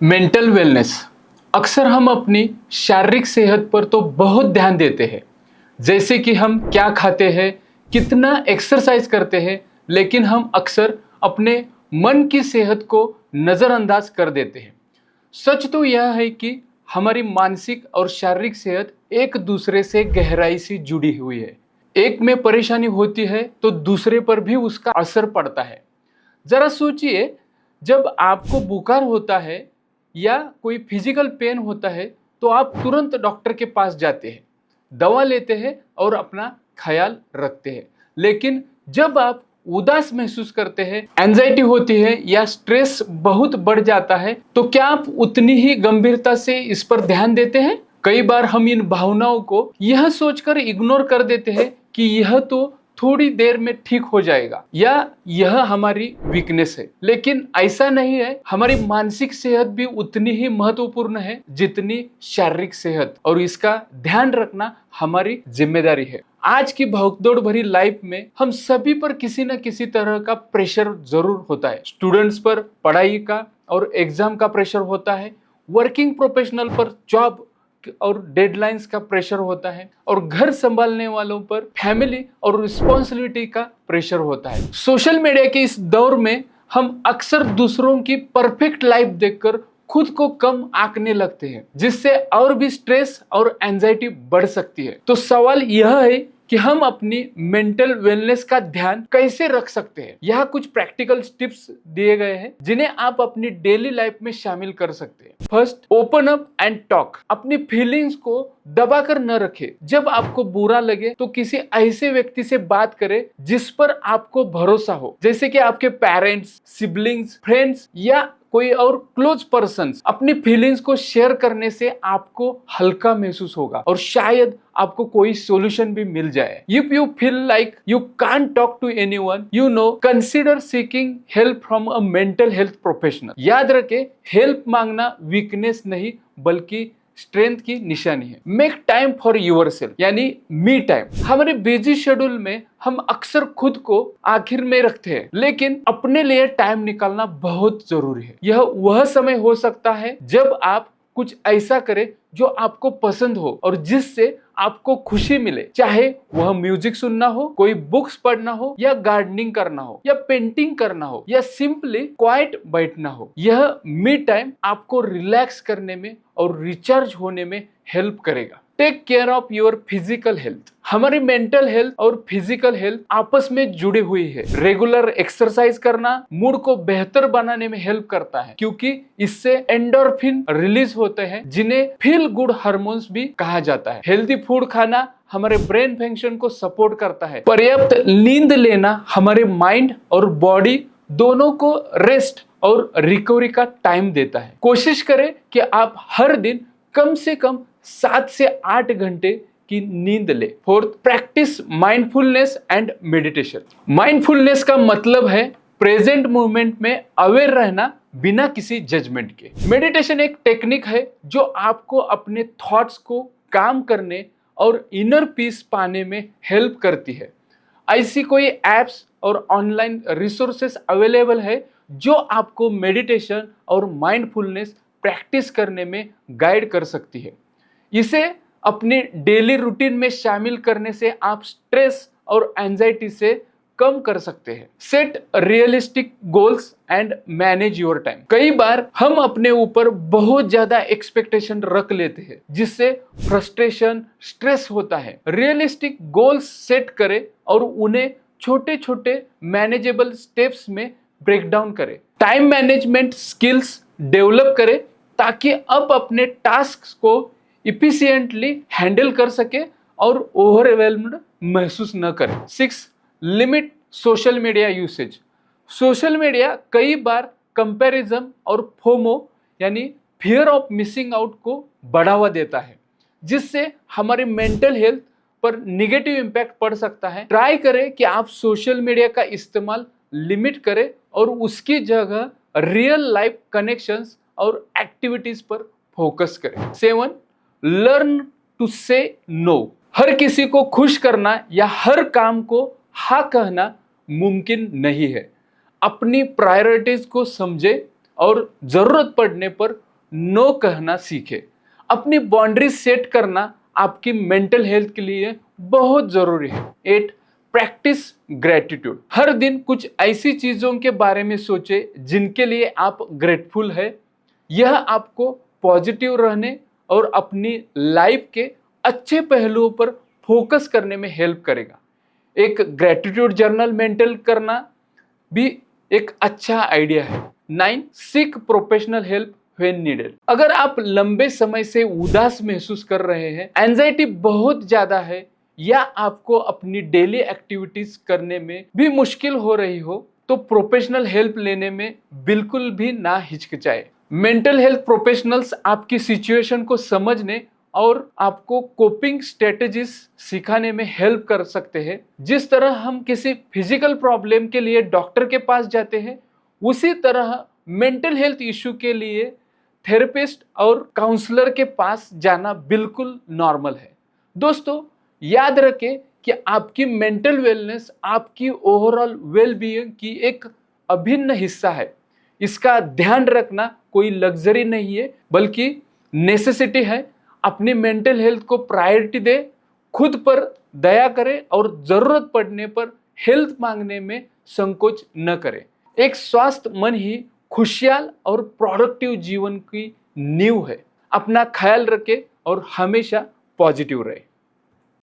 Mental wellness. अक्सर हम अपनी शारीरिक सेहत पर तो बहुत ध्यान देते हैं, जैसे कि हम क्या खाते हैं, कितना एक्सरसाइज करते हैं, लेकिन हम अक्सर अपने मन की सेहत को नज़रअंदाज कर देते हैं। सच तो यह है कि हमारी मानसिक और शारीरिक सेहत एक दूसरे से गहराई से जुड़ी हुई है। एक में परेशानी होती है तो दूसरे पर भी उसका असर पड़ता है। जरा सोचिए, जब आपको बुखार होता है या कोई फिजिकल पेन होता है तो आप तुरंत डॉक्टर के पास जाते हैं, दवा लेते हैं और अपना ख्याल रखते हैं। लेकिन जब आप उदास महसूस करते हैं, एंजाइटी होती है या स्ट्रेस बहुत बढ़ जाता है, तो क्या आप उतनी ही गंभीरता से इस पर ध्यान देते हैं? कई बार हम इन भावनाओं को यह सोचकर इग्नोर कर देते हैं कि यह तो थोड़ी देर में ठीक हो जाएगा या यह हमारी वीकनेस है। लेकिन ऐसा नहीं है। हमारी मानसिक सेहत भी उतनी ही महत्वपूर्ण है जितनी शारीरिक सेहत, और इसका ध्यान रखना हमारी जिम्मेदारी है। आज की भागदौड़ भरी लाइफ में हम सभी पर किसी न किसी तरह का प्रेशर जरूर होता है। स्टूडेंट्स पर पढ़ाई का और एग्जाम का प्रेशर होता है, वर्किंग प्रोफेशनल पर जॉब और डेडलाइंस का प्रेशर होता है, और घर संभालने वालों पर फैमिली और रिस्पॉन्सिबिलिटी का प्रेशर होता है। सोशल मीडिया के इस दौर में हम अक्सर दूसरों की परफेक्ट लाइफ देखकर खुद को कम आंकने लगते हैं, जिससे और भी स्ट्रेस और एंजाइटी बढ़ सकती है। तो सवाल यह है कि हम अपनी मेंटल वेलनेस का ध्यान कैसे रख सकते हैं। यहाँ कुछ प्रैक्टिकल टिप्स दिए गए हैं जिन्हें आप अपनी डेली लाइफ में शामिल कर सकते हैं। First, open up and talk. अपनी फीलिंग्स को दबाकर न रखें। जब आपको बुरा लगे तो किसी ऐसे व्यक्ति से बात करें जिस पर आपको भरोसा हो, जैसे कि आपके पेरेंट्स, सिबलिंग्स, फ्रेंड्स या कोई और क्लोज पर्सन। अपनी फीलिंग्स को शेयर करने से आपको हल्का महसूस होगा और शायद आपको कोई सॉल्यूशन भी मिल जाए। If you feel like you can't talk to anyone, consider seeking help from a mental health professional. याद रखें, हेल्प मांगना वीकनेस नहीं बल्कि स्ट्रेंथ की निशानी है। Make time for yourself, यानी मी टाइम। हमारे बिजी शेड्यूल में हम अक्सर खुद को आखिर में रखते हैं, लेकिन अपने लिए टाइम निकालना बहुत जरूरी है। यह वह समय हो सकता है जब आप कुछ ऐसा करें जो आपको पसंद हो और जिससे आपको खुशी मिले, चाहे वह म्यूजिक सुनना हो, कोई बुक्स पढ़ना हो, या गार्डनिंग करना हो, या पेंटिंग करना हो, या सिंपली क्वाइट बैठना हो। यह मी टाइम आपको रिलैक्स करने में और रिचार्ज होने में हेल्प करेगा। Take care of your physical health. हमारी मेंटल हेल्थ और फिजिकल हेल्थ आपस में जुड़ी हुई है। रेगुलर एक्सरसाइज करना मूड को बेहतर बनाने में हेल्प करता है, क्योंकि इससे एंडोर्फिन रिलीज होते हैं जिन्हें फील गुड हार्मोन्स भी कहा जाता है। हेल्दी फूड खाना हमारे ब्रेन फंक्शन को सपोर्ट करता है। पर्याप्त नींद लेना हमारे माइंड और बॉडी दोनों को रेस्ट और रिकवरी का टाइम देता है। कोशिश करें कि आप हर दिन कम से कम 7 से 8 घंटे की नींद ले। Fourth, practice mindfulness and meditation. Mindfulness का मतलब है प्रेजेंट मोमेंट में अवेयर रहना बिना किसी जजमेंट के। मेडिटेशन एक टेक्निक है जो आपको अपने थॉट्स को काम करने और इनर पीस पाने में हेल्प करती है। ऐसी कोई एप्स और ऑनलाइन रिसोर्सेस अवेलेबल है जो आपको मेडिटेशन और माइंडफुलनेस प्रैक्टिस करने में गाइड कर सकती है। इसे अपनी डेली रूटीन में शामिल करने से आप स्ट्रेस और एंजाइटी से कम कर सकते हैं। Set realistic goals and manage your time. कई बार हम अपने ऊपर बहुत ज्यादा एक्सपेक्टेशन रख लेते हैं, जिससे फ्रस्ट्रेशन, स्ट्रेस होता है। रियलिस्टिक गोल्स सेट करें और उन्हें छोटे छोटे मैनेजेबल स्टेप्स में ब्रेक डाउन करें। टाइम मैनेजमेंट स्किल्स डेवलप करें ताकि अब अपने टास्क को इफिशिएंटली हैंडल कर सके और ओवरवेल्म्ड महसूस न करें। 6, limit social media usage. Social media कई बार कंपैरिजन और फोमो यानी फियर ऑफ मिसिंग आउट को बढ़ावा देता है, जिससे हमारी मेंटल हेल्थ पर निगेटिव इम्पैक्ट पड़ सकता है। ट्राई करें कि आप सोशल मीडिया का इस्तेमाल लिमिट करें और उसकी जगह रियल लाइफ कनेक्शंस और एक्टिविटीज पर फोकस करें। 7, लर्न टू से नो। हर किसी को खुश करना या हर काम को हाँ कहना मुमकिन नहीं है। अपनी प्रायोरिटीज को समझे और ज़रूरत पड़ने पर नो कहना सीखें। अपनी बाउंड्री सेट करना आपकी मेंटल हेल्थ के लिए बहुत ज़रूरी है। 8, प्रैक्टिस ग्रेटिट्यूड। हर दिन कुछ ऐसी चीज़ों के बारे में सोचें जिनके लिए आप ग्रेटफुल है। यह आपको पॉजिटिव रहने और अपनी लाइफ के अच्छे पहलुओं पर फोकस करने में हेल्प करेगा। एक ग्रेटिट्यूड जर्नल मेंटेन करना भी एक अच्छा आइडिया है। 9, seek professional help when needed. अगर आप लंबे समय से उदास महसूस कर रहे हैं, एंजाइटी बहुत ज्यादा है या आपको अपनी डेली एक्टिविटीज करने में भी मुश्किल हो रही हो, तो प्रोफेशनल हेल्प लेने में बिल्कुल भी ना हिचकिचाए। मेंटल हेल्थ प्रोफेशनल्स आपकी सिचुएशन को समझने और आपको कोपिंग स्ट्रेटेजीज सिखाने में हेल्प कर सकते हैं। जिस तरह हम किसी फिजिकल प्रॉब्लम के लिए डॉक्टर के पास जाते हैं, उसी तरह मेंटल हेल्थ इशू के लिए थेरेपिस्ट और काउंसलर के पास जाना बिल्कुल नॉर्मल है। दोस्तों, याद रखें कि आपकी मेंटल वेलनेस आपकी ओवरऑल वेलबीइंग की एक अभिन्न हिस्सा है। इसका ध्यान रखना कोई लग्जरी नहीं है, बल्कि नेसेसिटी है। अपनी मेंटल हेल्थ को प्रायोरिटी दे, खुद पर दया करें और जरूरत पड़ने पर हेल्प मांगने में संकोच न करें। एक स्वस्थ मन ही खुशहाल और प्रोडक्टिव जीवन की नींव है। अपना ख्याल रखें और हमेशा पॉजिटिव रहे।